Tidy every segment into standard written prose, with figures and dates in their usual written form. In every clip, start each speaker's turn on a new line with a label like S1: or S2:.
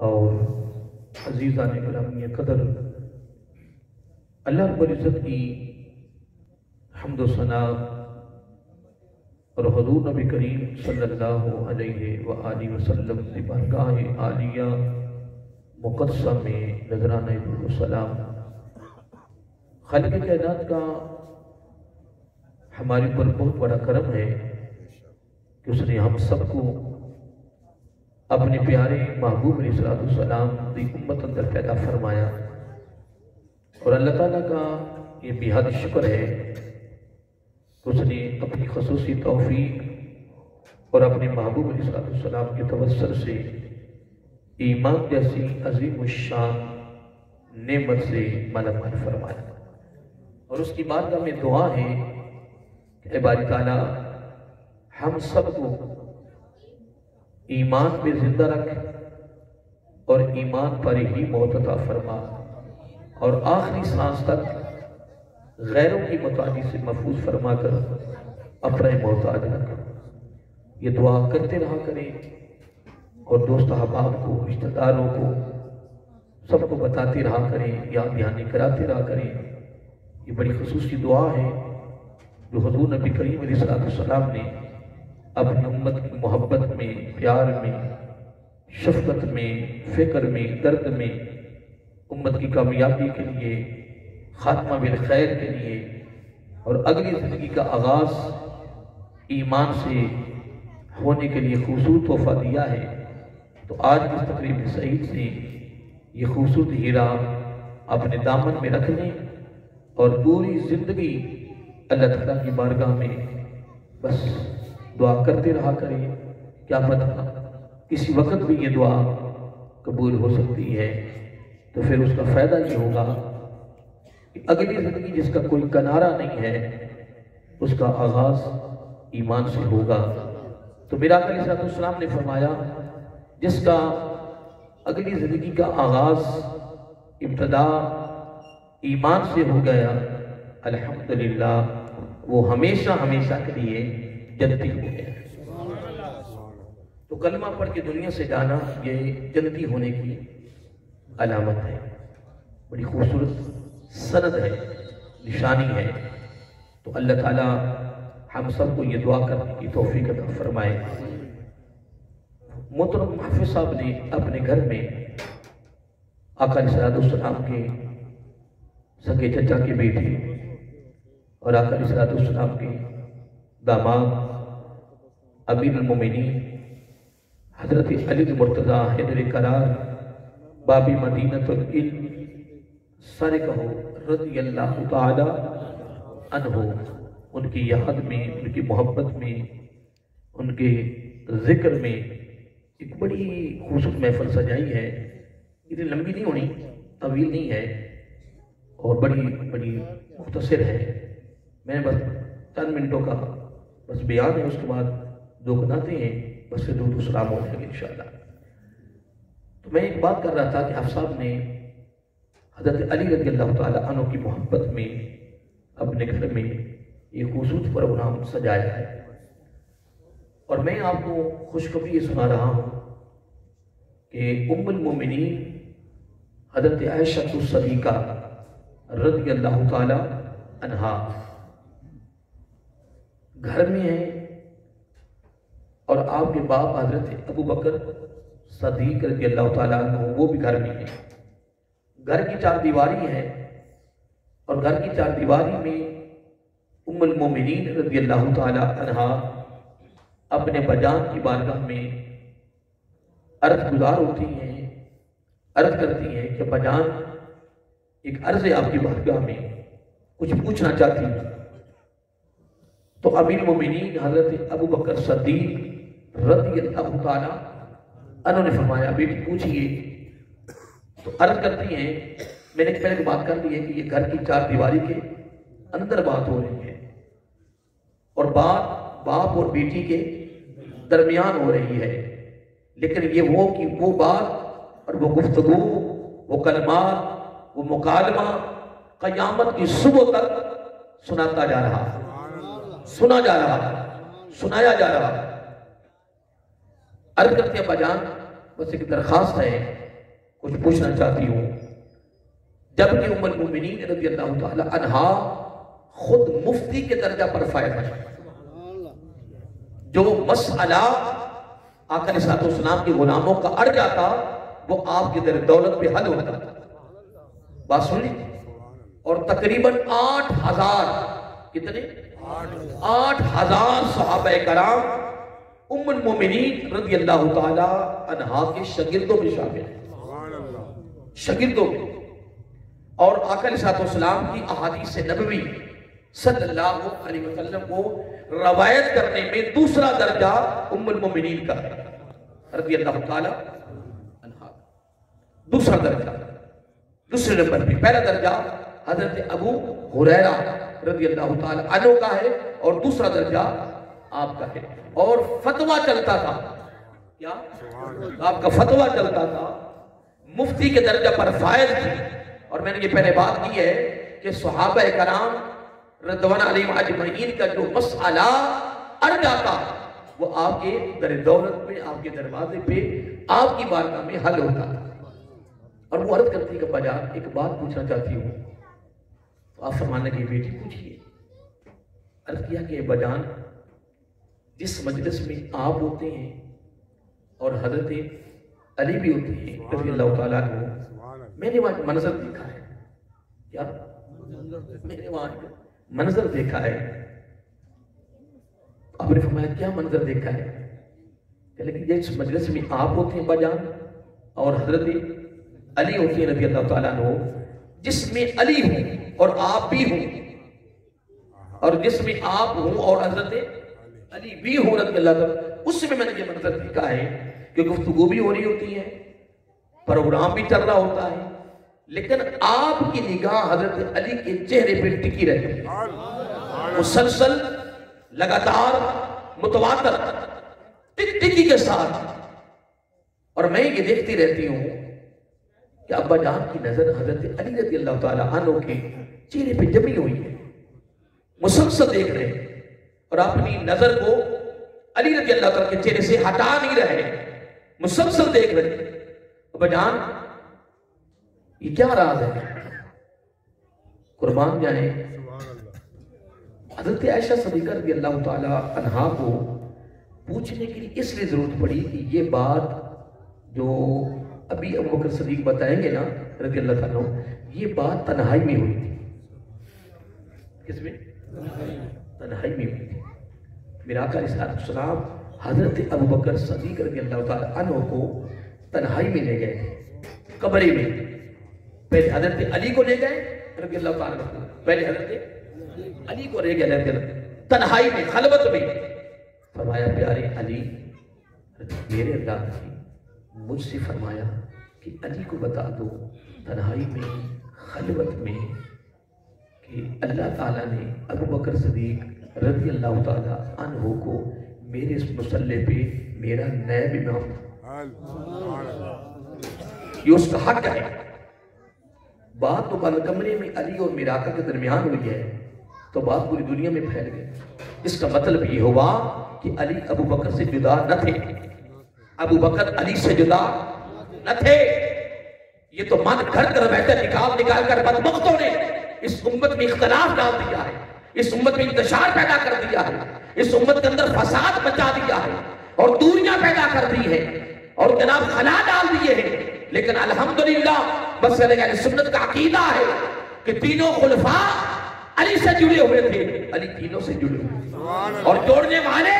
S1: اور عزیزان گرامی قدر، اللہ رب العزت کی حمد و ثنا اور حضور نبی کریم صلی اللہ علیہ وآلہ وسلم کی بارگاہ عالیہ مقدسہ میں نذرانہ درود و سلام۔ خالق کائنات کا ہمارے پر بہت بڑا کرم ہے کہ اس نے ہم سب کو اپنے پیارے محبوب علیہ السلام کی امت اندر پیدا فرمایا، اور اللہ تعالیٰ کا یہ بے حد شکر ہے کہ اس نے اپنی خصوصی توفیق اور اپنے محبوب علیہ السلام کے توسل سے ایمان جیسی عظیم الشان نعمت سے مالا مال فرمایا۔ اور اس کی بارگاہ میں دعا ہے کہ اے باری تعالیٰ ہم سب کو ایمان پہ زندہ رکھ اور ایمان پر ہی موت عطا فرما، اور آخری سانس تک غیروں کی متعدی سے محفوظ فرما کر اپنا محتاج رکھ۔ یہ دعا کرتے رہا کریں اور دوست احباب کو، رشتہ داروں کو، سب کو بتاتے رہا کریں، یاد دہانی کراتے رہا کریں۔ یہ بڑی خصوصی دعا ہے جو حضور نبی کریم علیہ السلام نے اپنی امت کی محبت میں، پیار میں، شفقت میں، فکر میں، درد میں، امت کی کامیابی کے لیے، خاتمہ بالخیر کے لیے اور اگلی زندگی کا آغاز ایمان سے ہونے کے لیے خوبصورت تحفہ دیا ہے۔ تو آج کی تقریب سعید سے یہ خوبصورت ہیرا اپنے دامن میں رکھ لیں اور پوری زندگی اللہ تعالیٰ کی بارگاہ میں بس دعا کرتے رہا کریں۔ کیا پتہ کسی وقت بھی یہ دعا قبول ہو سکتی ہے، تو پھر اس کا فائدہ یہ ہوگا کہ اگلی زندگی جس کا کوئی کنارہ نہیں ہے اس کا آغاز ایمان سے ہوگا۔ تو میرا آقا علیہ السلام نے فرمایا جس کا اگلی زندگی کا آغاز، ابتدا ایمان سے ہو گیا، الحمدللہ وہ ہمیشہ ہمیشہ کے لیے جنتی ہو گیا۔ تو کلمہ پڑھ کے دنیا سے جانا یہ جنتی ہونے کی علامت ہے، بڑی خوبصورت سند ہے، نشانی ہے۔ تو اللہ تعالیٰ ہم سب کو یہ دعا کرنے کی توفیق عطا فرمائے۔ محترم حافظ صاحب نے اپنے گھر میں آقا علیہ السلام کے سگے چچا کے بیٹے اور آقا علیہ السلام کے داماد امیر المومنین حضرت علی مرتضیٰ حیدر قرار بابی مدینۃ العلم سارے کہو رضی اللہ تعالی عنہ، ان کی یاد میں، ان کی محبت میں، ان کے ذکر میں ایک بڑی خوبصورت محفل سجائی ہے۔ اتنی لمبی نہیں ہونی، طویل نہیں ہے اور بڑی مختصر ہے۔ میں بس چند منٹوں کا بس بیان ہے، اس کے بعد دو گناتے ہیں، بس سے درود و سلام ہو جائے گا انشاءاللہ۔ تو میں ایک بات کر رہا تھا کہ آپ صاحب نے حضرت علی رضی اللہ تعالیٰ عنہ کی محبت میں اپنے گھر میں یہ خوبصورت پروگرام سجایا ہے، اور میں آپ کو خوشخبری یہ سنا رہا ہوں کہ ام المومنین حضرت عائشہ الصدیقہ رضی اللہ تعالیٰ عنہا گھر میں ہیں، اور آپ کے باپ حضرت ابو بکر صدیق رضی اللہ تعالیٰ عنہ وہ بھی گھر میں ہیں۔ گھر کی چار دیواری ہے، اور گھر کی چار دیواری میں ام المومنین رضی اللہ تعالیٰ عنہا اپنے بجان کی بارگاہ میں عرض گزار ہوتی ہیں، عرض کرتی ہیں کہ بجان ایک عرض ہے آپ کی بارگاہ میں، کچھ پوچھنا چاہتی ہیں۔ تو امیر المومنین حضرت ابو بکر صدیق رضی اللہ تعالیٰ عنہ نے فرمایا بیٹی پوچھئے۔ تو عرض کرتی ہیں، میں نے پہلے بات کر لی ہے کہ یہ گھر کی چار دیواری کے اندر بات ہو رہی ہے، اور بات باپ اور بیٹی کے درمیان ہو رہی ہے، لیکن یہ وہ بات اور وہ گفتگو، وہ کلمات، وہ مکالمہ قیامت کی صبح تک سناتا جا رہا، سنا جا رہا، سنایا جا رہا۔ عرض کرتے ہیں ابا جان بس ایک درخواست ہے کچھ پوچھنا چاہتی ہوں. جبکہ ام المومنین رضی اللہ تعالی عنہا خود مفتی کے درجہ پر فائز ہے. جو مسئلہ آقا علیہ السلام کے غلاموں کا اڑ جاتا وہ آپ کے در دولت پہ حل ہوتا. بات سن لی. اور تقریباً 8,000 کتنے 8,000 صحابہ کرام ام المومنین رضی اللہ تعالی عنہا کے شاگردوں میں شامل ہیں. شاگردوں میں. اور آقا علیہ السلام کی احادیث نبوی صلی اللہ علیہ وسلم کو روایت کرنے میں دوسرا درجہ ام المومنین کا ہے رضی اللہ تعالی عنہا. دوسرا درجہ دوسرے نمبر پہ. پہلا درجہ حضرت ابو ہریرہ رضی اللہ تعالی عنہ کا ہے اور دوسرا درجہ آپ کا ہے. اور فتویٰ چلتا تھا. کیا آپ کا فتویٰ چلتا تھا. مفتی کے درجہ پر فائز تھی. اور میں نے یہ پہلے بات کی ہے کہ صحابہ کرام رضوان علیہم اجمعین کا جو مسئلہ اڑ جاتا وہ آپ کے در دولت پہ آپ کے دروازے پہ آپ کی بارگاہ میں حل ہوتا تھا. اور وہ عرض کرتی کہ بجان ایک بات پوچھنا چاہتی ہوں. تو آپ فرمانے کی بیٹی پوچھئے. عرض کیا کہ بجان جس مجلس میں آپ ہوتے ہیں اور حضرت علی بھی ہوتے ہیں رضی اللہ تعالیٰ عنہ میں نے وہاں منظر دیکھا ہے. کیا میں نے وہاں منظر دیکھا ہے. آپ نے فرمایا کیا منظر دیکھا ہے؟ لیکن جس مجلس میں آپ ہوتے ہیں بجان اور حضرت علی ہوتے ہیں رضی اللہ تعالیٰ عنہ جس میں علی ہوں اور آپ بھی ہوں اور جس میں آپ ہوں اور حضرت علی بھی ہوں رضی اللہ تعالیٰ اس میں نے یہ منظر دیکھا ہے کہ گفتگو بھی ہو رہی ہوتی ہے پروگرام بھی چل رہا ہوتا ہے لیکن آپ کی نگاہ حضرت علی کے چہرے پہ ٹکی رہتی ہے مسلسل لگاتار متواتر ٹکی کے ساتھ. اور میں یہ دیکھتی رہتی ہوں کہ ابا جان کی نظر حضرت علی رضی اللہ تعالیٰ عنہ کے چہرے پہ جمی ہوئی ہے. مسلسل دیکھ رہے ہیں اور اپنی نظر کو علی رضی اللہ تعالیٰ کے چہرے سے ہٹا نہیں رہے. مسلسل دیکھ رہے ہیں. ابا جان یہ کیا راز ہے؟ قربان جائیں. حضرت عائشہ صدیقہ رضی اللہ تعالیٰ عنہا کو پوچھنے کے لیے اس لیے ضرورت پڑی کہ یہ بات جو ابھی ابو بکر صدیق بتائیں گے نا رضی اللہ تعالیٰ یہ بات تنہائی میں ہوئی تھی. کس میں؟ تنہائی میں ہوئی تھی. میرا آقا علیہ السلام حضرت ابو بکر صدیق رضی اللہ تعالیٰ عنہ کو تنہائی میں لے گئے تھے قبرے میں. پہلے حضرت علی کو لے گئے رضی اللہ تعالیٰ عنہ. پہلے حضرت علی کو لے گئے تنہائی میں خلوت میں. فرمایا پیارے علی میرے اللہ نے مجھ سے فرمایا کہ علی کو بتا دو تنہائی میں خلوت میں کہ اللہ تعالیٰ نے ابو بکر صدیق رضی اللہ تعالیٰ عنہ کو میرے اس مصلی پہ میرا نائب امام یہ اس کا حق ہے. بات تو بند کمرے میں علی اور میرے آقا کے درمیان ہوئی ہے تو بات پوری دنیا میں پھیل گئی. اس کا مطلب یہ ہوا کہ علی ابو بکر سے جدا نہ تھے. ابو بکر علی سے جدا نہ تھے. یہ تو من گھر کر بیٹھے نکال کر بدبختوں نے اس امت میں اختلاف ڈال دیا ہے. اس امت میں انتشار پیدا کر دیا ہے. اس امت کے اندر فساد مچا دیا ہے اور دوریاں پیدا کر دی ہے اور جناب خلا ڈال دیے ہیں. لیکن الحمدللہ مسئلہ اہل سنت کا عقیدہ ہے کہ تینوں خلفاء علی سے جڑے ہوئے تھے. علی تینوں سے جڑے ہوئے اور جوڑنے والے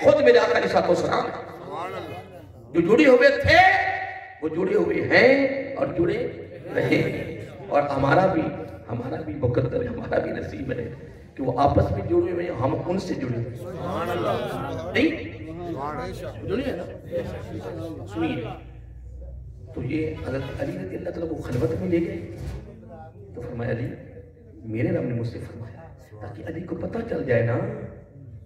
S1: خود میرے آقا علیہ السلام جو جڑے ہوئے تھے وہ جڑے ہوئے ہیں اور جڑے رہے. اور ہمارا بھی مقدر ہے, ہمارا بھی نصیب ہے کہ وہ آپس میں جڑے ہوئے ہیں, ہم ان سے جڑے ہوئے نہیں جڑے ہیں نا. سنیے تو یہ حضرت علی رضی اللہ تعالیٰ کو خلوت میں لے گئے تو فرمایا علی میرے رب نے مجھ سے فرمایا تاکہ علی کو پتہ چل جائے نا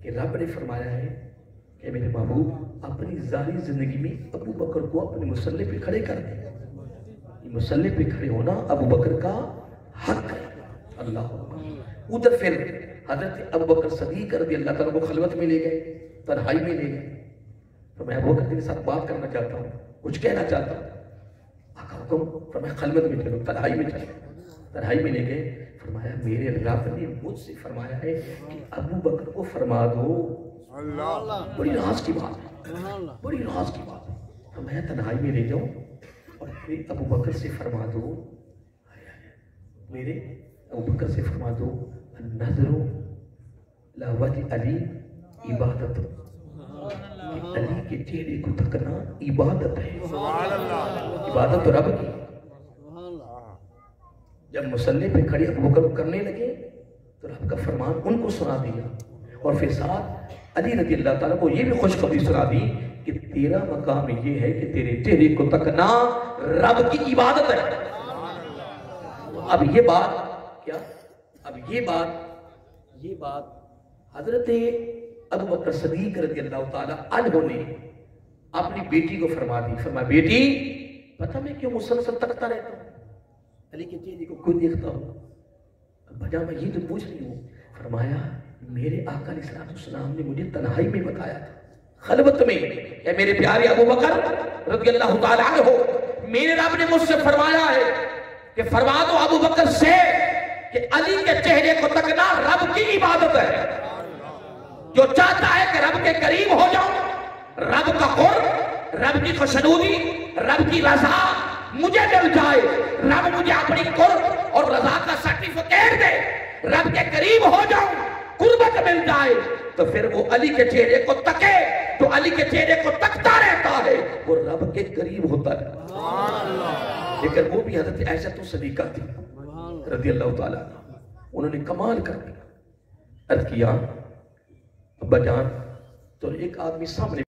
S1: کہ رب نے فرمایا ہے کہ میرے محبوب اپنی ظاہری زندگی میں ابو بکر کو اپنے مصلی پہ کھڑے کر دیں. یہ مصلی پہ کھڑے ہونا ابو بکر کا حق ہے. اللہ ادھر پھر حضرت ابو بکر صدیق رضی اللہ تعالیٰ کو خلوت میں لے گئے, تنہائی میں لے گئے. تو میں ابو بکر کے ساتھ بات کرنا چاہتا ہوں, کچھ کہنا چاہتا ہوں. آقا حکم، فرمایا خلوت میں چلو، تنہائی میں چلو، تنہائی میں لے گئے، فرمایا میرے رب نے مجھ سے فرمایا ہے کہ ابو بکر کو فرما دو. بڑی راز کی بات ہے، بڑی راز کی بات ہے. فرمایا تنہائی میں لے جاؤ اور پھر ابو بکر سے فرما دو، میرے ابو بکر سے فرما دو النظر لا وجہ علی عبادت، علی کے چہرے کو تکنا عبادت ہے، عبادت تو رب کی. جب مصلی پہ کھڑے ابو بکر کرنے لگے تو رب کا فرمان ان کو سنا دیا، اور پھر ساتھ علی رضی اللہ تعالیٰ کو یہ بھی خوشخبری سنا دی کہ تیرا مقام یہ ہے کہ تیرے چہرے کو تکنا رب کی عبادت ہے. اب یہ بات کیا، اب یہ بات حضرت ابو بکر صدیق رضی اللہ تعالیٰ عنہ نے اپنی بیٹی کو فرما دی. فرمایا بیٹی پتہ میں کیوں مسلسل تکتا رہتا ہوں، علی کے چہرے کو کیوں دیکھتا ہوں؟ بجا میں یہ تو پوچھ رہی ہوں. فرمایا میرے آقا علیہ السلام نے مجھے تنہائی میں بتایا تھا، خلوت میں، اے میرے پیارے ابو بکر رضی اللہ تعالیٰ عنہ، میرے رب نے مجھ سے فرمایا ہے کہ فرما دو ابو بکر سے کہ علی کے چہرے کو تکنا رب کی عبادت ہے. جو چاہتا ہے کہ رب کے قریب ہو جاؤں، رب کا قرب، رب کی خوشنودی، رب کی رضا مجھے مل جائے، رب مجھے اپنی قرب اور رضا کا سرٹیفکیٹ دے، رب کے قریب ہو جاؤں، قربت مل جائے، تو پھر وہ علی کے چہرے کو تکے، تو علی کے چہرے کو تکتا رہتا ہے، وہ رب کے قریب ہوتا ہے. لیکن وہ بھی حضرت عائشہ صدیقہ تھی رضی اللہ تعالیٰ، انہوں نے کمال کر دیا. عرض کیا ابا جان، تو ایک آدمی سامنے